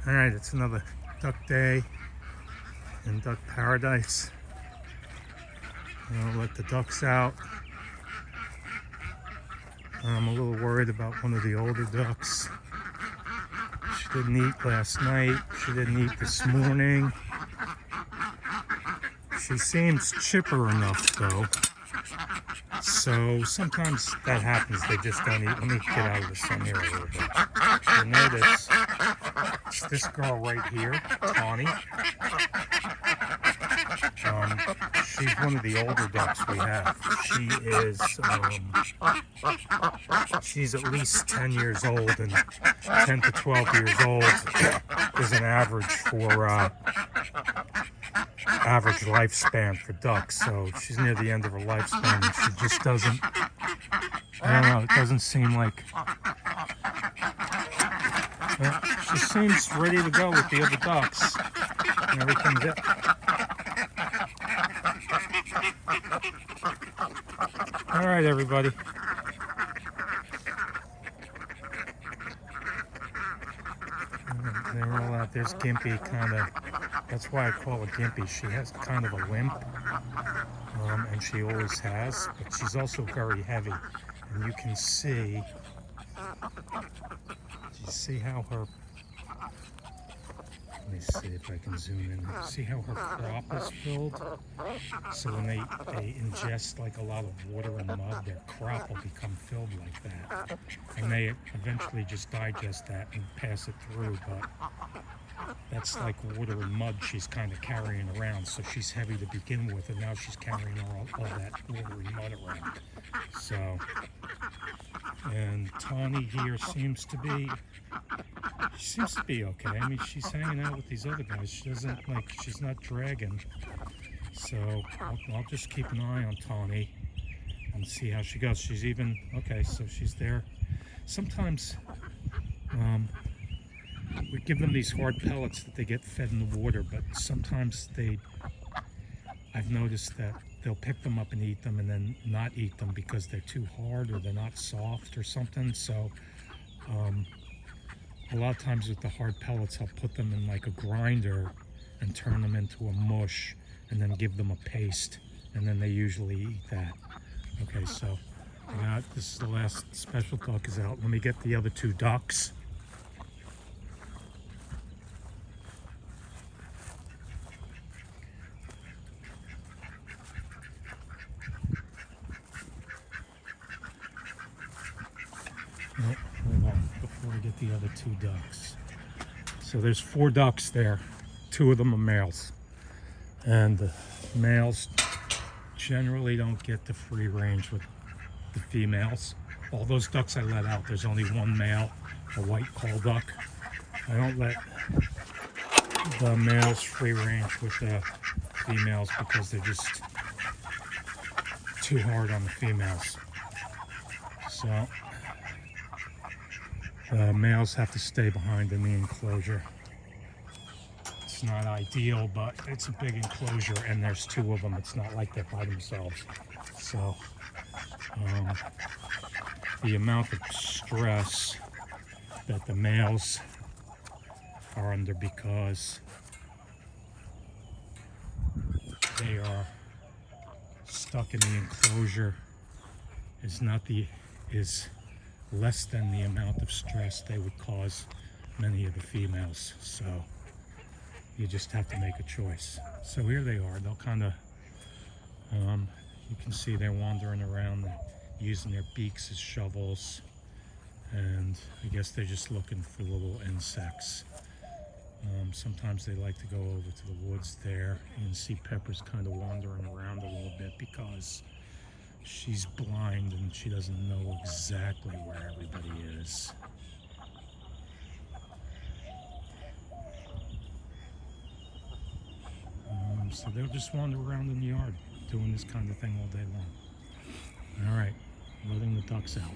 All right, it's another duck day in duck paradise. I'll let the ducks out. I'm a little worried about one of the older ducks. She didn't eat last night. She didn't eat this morning. She seems chipper enough though. So sometimes that happens. They just don't eat. Let me get out of the sun here a little bit. You'll notice it's this girl right here, Tawny. She's one of the older ducks we have. She's at least 10 years old, and 10 to 12 years old is an average for average lifespan for ducks. So she's near the end of her lifespan, and she just doesn't, I don't know, it doesn't seem like, she seems ready to go with the other ducks, and everything's it. All right, everybody. They're all out. There's Gimpy, kind of. That's why I call her Gimpy. She has kind of a limp, and she always has. But she's also very heavy, and you can see. Do you see how her? Let me see if I can zoom in. See how her crop is filled? So when they ingest like a lot of water and mud, their crop will become filled like that. And they eventually just digest that and pass it through. But that's like water and mud she's kind of carrying around. So she's heavy to begin with, and now she's carrying all that water and mud around. So, and Tawny here seems to be okay. I mean, she's hanging out with these other guys. She doesn't, like, she's not dragging. So I'll just keep an eye on Tawny and see how she goes. She's even, okay, so she's there. Sometimes we give them these hard pellets that they get fed in the water, but sometimes I've noticed that they'll pick them up and eat them and then not eat them because they're too hard or they're not soft or something. So a lot of times with the hard pellets, I'll put them in like a grinder and turn them into a mush and then give them a paste, and then they usually eat that. Okay, so this is the last special duck is out. Let me get the other two ducks. Oh, hold on, before I get the other two ducks. So there's 4 ducks there. 2 of them are males. And the males generally don't get the free range with the females. All those ducks I let out, there's only 1 male, a white call duck. I don't let the males free range with the females because they're just too hard on the females. So the males have to stay behind in the enclosure. It's not ideal, but it's a big enclosure and there's 2 of them. It's not like they're by themselves. So the amount of stress that the males are under because they are stuck in the enclosure is less than the amount of stress they would cause many of the females. So you just have to make a choice. So here they are. They'll kind of, you can see they're wandering around, using their beaks as shovels, and I guess they're just looking for little insects. Sometimes they like to go over to the woods there. You can see Pepper's kind of wandering around a little bit because she's blind and she doesn't know exactly where everybody is. So they'll just wander around in the yard doing this kind of thing all day long. All right, letting the ducks out.